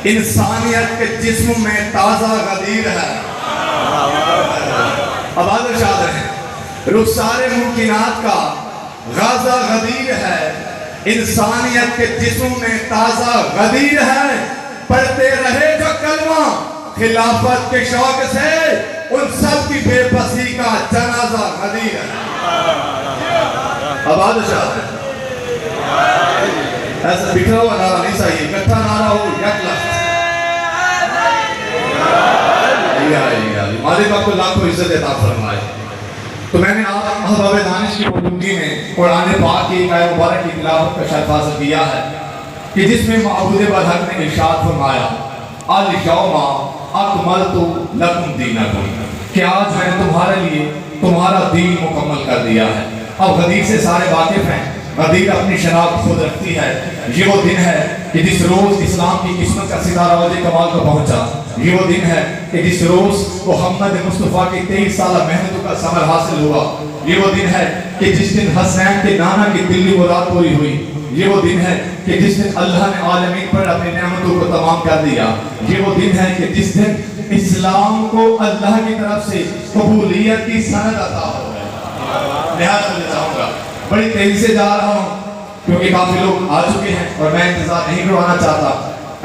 इंसानियत के जिस्म में ताज़ा गदीर है। अब आगे शाद है, रुखसारे मुमकिनात का गाज़ा गदीर है। इंसानियत के जिस्म में ताज़ा गदीर है। पढ़ते रहे जो कलमा खिलाफत के शौक से, उन सब की बेबसी का जनाजा गदीर है। अब आगे शाद है, ऐसा बिखरा हुआ नारा नहीं चाहिए, इकट्ठा नारा हो, यकलख्त। मालिक आपको लाखों इज्जत अता फरमाए। तो मैंने आप अहबाब दानिश की मौजूदगी में कुरान पाक की आयत मुबारक की तिलावत का शर्फ हासिल किया है कि जिसमें माबूद बरहक ने इरशाद फरमाया, अल यौमा अकमलतु लकुम दीनकुम, कि आज मैंने तुम्हारे लिए तुम्हारा दीन मुकम्मल कर दिया है। अब गदीर से सारे वाकिफ हैं, गदीर अपनी शनाख्त खुद रखती है। ये वो दिन है कि जिस रोज इस्लाम की किस्मत का सितारा वजह कमाल को पहुंचा। ये वो दिन है कि जिस रोज मोहम्मद मुस्तफ़ा की 23 साल मेहनतों का समर हासिल हुआ। ये वो दिन है कि जिस दिन हसनैन के नाना की दिल्ली मुराद पूरी हुई। ये वो दिन है कि जिस दिन अल्लाह ने आलमीन पर अपनी नेमतों को तमाम कर दिया। ये वो दिन है कि जिस दिन इस्लाम को अल्लाह की तरफ से कबूलियत की सनद अता हो गई। लिहाजा मैं चाहूँगा, बड़ी तेजी से जा रहा हूँ क्योंकि काफी लोग आ चुके हैं और मैं इंतजार नहीं करवाना चाहता।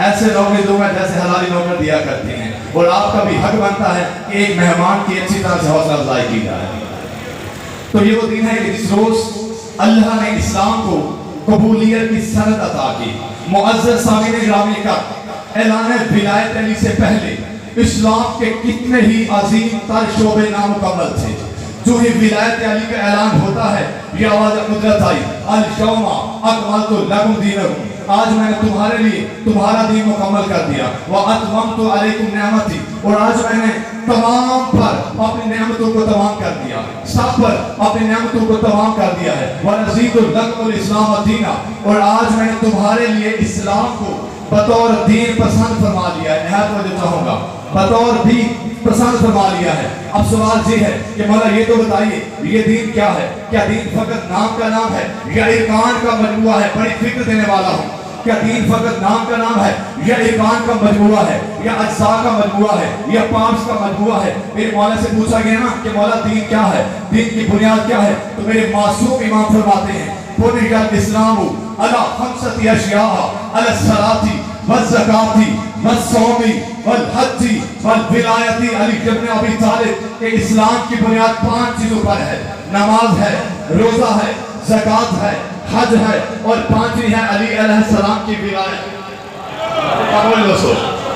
ऐसे नौकरी दूंगा जैसे हलाली नौकर दिया करते हैं, और आपका भी हक बनता है कि एक मेहमान की अच्छी तरह से हौसला अफजाई की जाए। तो ये वो दिन है कि जिस रोज अल्लाह ने इस्लाम को कबूलियत की सनद अता की। मुअज़्ज़ज़ सामीन ग्रामी का ऐलान विलायत अली से पहले इस्लाम के कितने ही अजीम तर शोबे नामुकम्मल थे। जो ही विलायत अली का ऐलान होता है, ये आवाज़ कुदरत आई, अल यौमा अकमलतु लकुम दीनकुम, आज मैंने तुम्हारे लिए तुम्हारा दीन मुकम्मल कर दिया। व अतममतु अलैकुम नेमती, और आज मैंने तमाम पर अपनी नेमतों को तमाम कर दिया, सब पर अपनी नेमतों को तमाम कर दिया है। व रज़ीतु लकुमुल इस्लाम दीना, और आज मैंने तुम्हारे लिए इस्लाम को बतौर दीन पसंद फरमा लिया है। नहायत वजह चाहूँगा, बतौर दीन पसंद फरमा लिया है। अब सवाल ये है कि मौला ये तो बताइए, ये दीन क्या है? क्या दीन फकत नाम का नाम है या इरकान का मजमुआ है? बड़ी फिक्र देने वाला हूँ। क्या दीन फकत नाम का नाम है या इरकान का मजमुआ है या अज्जा का मजमुआ है या पार्ट्स का मजमुआ है? मेरे मौला से पूछा गया ना कि मौला दीन क्या है, दीन की बुनियाद क्या है? तो मेरे मासूम इमाम फरमाते हैं, बुनियाद इस्लाम अला खमसति अशिया, अला सलाती वल ज़काती वल सौमी वल हज्जी वल विलायती अली इब्न अबी तालिब, के इस्लाम की बुनियाद 5 चीजों पर है। नमाज है, रोजा है, ज़कात है, हज है, और 5वीं है अली अलैहिस्सलाम की विलायत।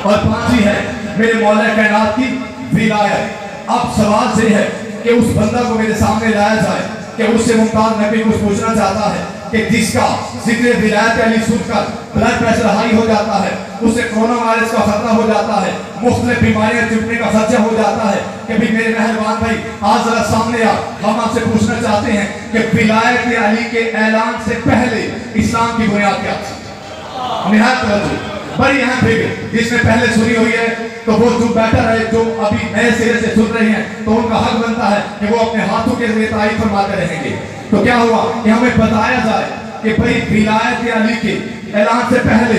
और 5वीं है मेरे मौला कायनात की विलायत। अब सवाल ये है कि उस बंदा को मेरे सामने लाया जाए कि उससे मुमताज नबी कुछ पूछना चाहता है कि जिसका जिक्र विलायत अली सुनकर ब्लड प्रेशर हाई हो जाता है, उसे कोरोना वायरस का खतरा हो जाता है, मुख्तलिफ बीमारियां चिपने का खर्चा हो जाता है कि भी मेरे मेहरबान भाई आज जरा सामने आ, हम आपसे पूछना चाहते हैं कि विलायत अली के ऐलान से पहले इस्लाम की बुनियाद क्या थी? निहायत बड़ी अहम फिक्र जिसने पहले सुनी हुई है, तो वो जो बैठा रहे, जो अभी नए सिरे से सुन रहे हैं, तो उनका हक बनता है कि वो अपने हाथों के जरिए तारीफ फरमाते रहेंगे। तो क्या हुआ कि हमें बताया जाए कि भाई विलायत अली के ऐलान से पहले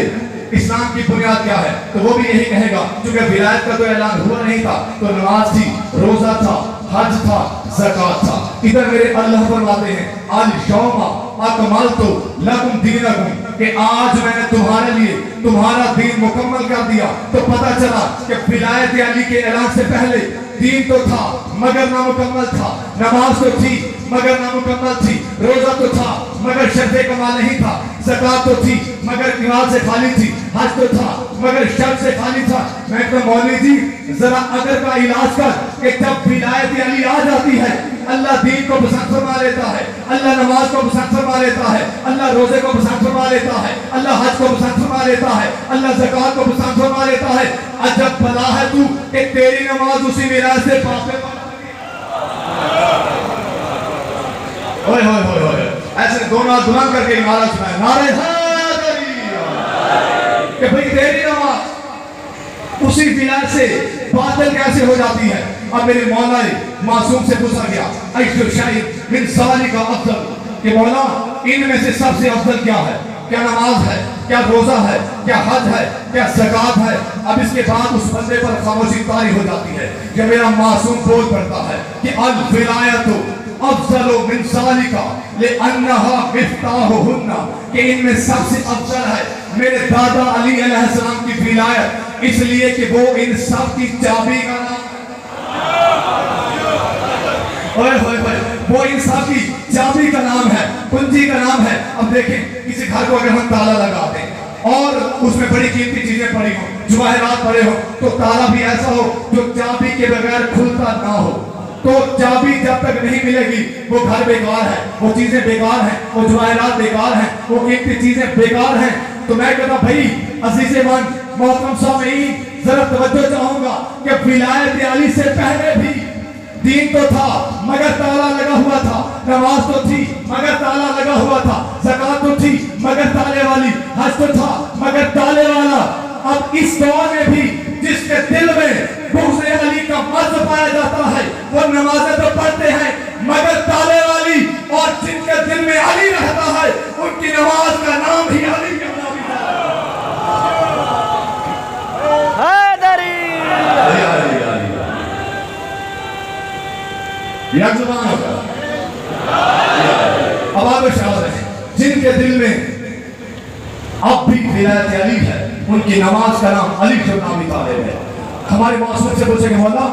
इस्लाम की बुनियाद क्या है? तो वो भी यही कहेगा, क्योंकि विलायत का तो ऐलान हुआ नहीं था, तो नमाज थी, रोजा था, हज था, ज़कात था। इधर मेरे अल्लाह फरमाते हैं, अल यौमा अकमलतु लकुम दीनकुम, कि आज मैंने तुम्हारे लिए तुम्हारा दीन मुकम्मल कर दिया। तो पता चला कि विलायत अली के ऐलान से पहले दीन तो था मगर नामुकम्मल था, नमाज तो थी मगर नामुकम्मल थी, रोजा तो था मगर शर्त कमाल नहीं था, ज़कात तो थी मगर ईमान से खाली थी, हज तो था मगर शर्त से खाली था। मैं तो मौलवी जी जरा अगर का इलाज कर कि जब विलायत अली आ जाती है, अल्लाह दीन को पसंद फरमा लेता है, अल्लाह नमाज को पसंद फरमा लेता है, अल्लाह रोजे को पसंद फरमा लेता है, अल्लाह हज को पसंद फरमा लेता है, अल्लाह ज़कात को पसंद फरमा लेता है। अजब भला है तू कि तेरी नमाज उसी विलायत से पापे होए होए होए होए, ऐसे दोनों हाथ बुलंद करके नारा सुनाए, नारे कि भाई तेरी नमाज उसी विलायत से बातिल कैसे हो जाती है? अब मेरे मौला मासूम से पूछा गया, अय्यु शैइन मिन ज़ालिका अफ़ज़ल, कि मौला इनमें से सबसे अफजल क्या है? क्या नमाज है? क्या रोजा है, क्या हज है, क्या ज़कात है। अब इसके बाद उस बंदे पर खामोशी तारी हो जाती है। जब मेरा मासूम बोल पड़ता है कि अल विलायतु अफजलु मिन ज़ालिका लिअन्नहा मिफ्ताहुहुन्ना, कि इनमें सबसे अफजल है मेरे दादा अली अलैहिस्सलाम की विलायत, इसलिए कि वो इन सब की चाबी का नाम, वो इन सब की चाबी का नाम है, कुंजी का नाम है। अब देखें, किसी घर को अगर हम ताला लगाते हैं और उसमें बड़ी कीमती चीजें पड़ी हो, जवाहरात पड़े हो, तो ताला भी ऐसा हो जो चाबी के बगैर खुलता ना हो। तो चाबी जब तक नहीं मिलेगी वो घर बेकार है, वो चीजें बेकार हैं, वो जवाहरात बेकार हैं, वो कीमती चीजें बेकार हैं। तो मैं कहता भाई अज़ीज़-ए-मान मोहतरम सामीईन, जरा तवज्जो चाहूंगा कि विलायत अली से पहले भी दीन तो था मगर ताला लगा हुआ था, नमाज तो थी मगर ताला लगा हुआ था, ज़कात तो थी मगर ताले वाली, हज तो था मगर ताले वाला। अब इस दौर में भी जिसके दिल में बुग़्ज़ अली का मर्ज़ पाया जाता है वो नमाजें तो पढ़ते हैं मगर ताले वाली, और जिनके दिल में अली रहता है उनकी नमाज का नाम ही अली का नाम ही जुबान होगा। अब आप शायद हैं जिनके दिल में अब भी विलायत अली है, उनकी नमाज का नाम अली इब्न अबी तालिब है। हमारे मासूम से पूछे कि मौला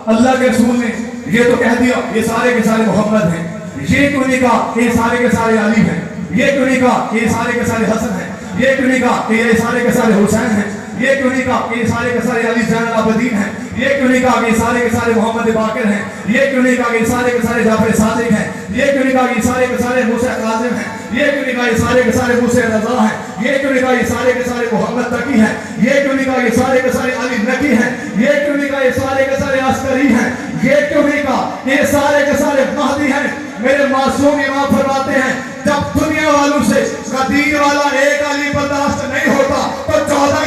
अल्लाह के रसूल ने ये तो कह दिया ये सारे के सारे मोहम्मद हैं, ये क्यों नहीं कहा ये सारे के सारे अली हैं, ये क्यों नहीं कहा ये सारे के सारे हसन हैं, ये क्यों नहीं कहा कि ये सारे के सारे हुसैन हैं, ये क्यों नहीं कहा कि ये सारे के सारे अली ज़ैनुल आबिदीन हैं, ये क्यों नहीं कहा कि ये सारे के सारे मोहम्मद बाकिर हैं, ये क्यों नहीं कहा कि ये सारे के सारे जाफर सादिक हैं, ये क्यों नहीं कहा कि ये सारे के सारे मूसा काज़िम हैं, ये क्यों नहीं कहा ये सारे के सारे मूसा रज़ा हैं, ये क्यों नहीं कहा ये सारे के सारे मोहम्मद तकी हैं, ये क्यों नहीं कहा ये सारे के सारे अली नकी हैं, ये क्यों नहीं कहा ये सारे के सारे अस्करी हैं, ये क्यों नहीं कहा ये सारे के सारे महदी हैं। मेरे मासूम इमाम फरमाते हैं जब दुनिया वालों से दीन वाला एक अली बर्दाश्त नहीं होता तो 14